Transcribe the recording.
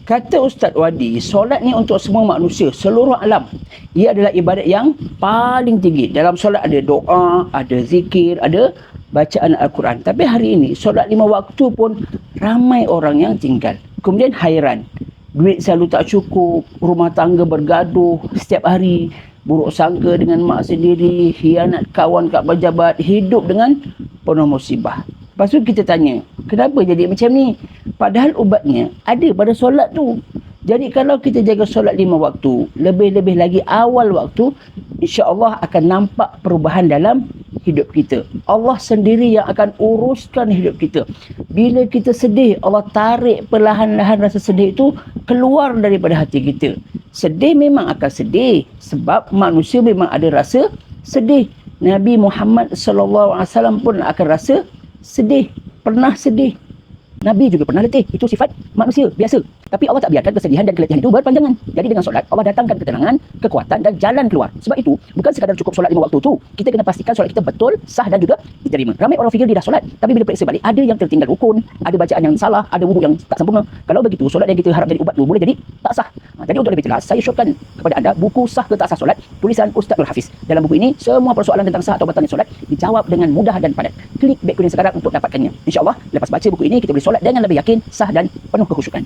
Kata Ustaz Wadi, solat ni untuk semua manusia, seluruh alam. Ia adalah ibadat yang paling tinggi. Dalam solat ada doa, ada zikir, ada bacaan Al-Quran. Tapi hari ini, solat 5 waktu pun ramai orang yang tinggal. Kemudian hairan, duit selalu tak cukup, rumah tangga bergaduh setiap hari, buruk sangka dengan mak sendiri, hianat kawan kat pejabat, hidup dengan penuh musibah. Lepas tu kita tanya, kenapa jadi macam ni? Padahal ubatnya ada pada solat tu. Jadi kalau kita jaga solat 5 waktu, lebih-lebih lagi awal waktu, insya-Allah akan nampak perubahan dalam hidup kita. Allah sendiri yang akan uruskan hidup kita. Bila kita sedih, Allah tarik perlahan-lahan rasa sedih itu keluar daripada hati kita. Sedih memang akan sedih sebab manusia memang ada rasa sedih. Nabi Muhammad SAW pun akan rasa sedih, pernah sedih. Nabi juga pernah letih. Itu sifat manusia biasa. Tapi Allah tak biarkan kesedihan dan keletihan itu berpanjangan. Jadi dengan solat, Allah datangkan ketenangan, kekuatan dan jalan keluar. Sebab itu, bukan sekadar cukup solat 5 waktu tu. Kita kena pastikan solat kita betul, sah dan juga diterima. Ramai orang fikir dia dah solat, tapi bila periksa balik, ada yang tertinggal rukun, ada bacaan yang salah, ada wuduk yang tak sempurna. Kalau begitu, solat yang kita harap jadi ubat tu boleh jadi tak sah. Jadi untuk lebih jelas, saya syurkan kepada anda buku Sah ke Tak Sah Solat, tulisan Ustaz Nur Hafiz. Dalam buku ini, semua persoalan tentang sah atau batalnya solat dijawab dengan mudah dan padat. Klik back kuning sekarang untuk dapatkannya. InsyaAllah, lepas baca buku ini, kita boleh solat dengan lebih yakin, sah dan penuh kekhusyukan.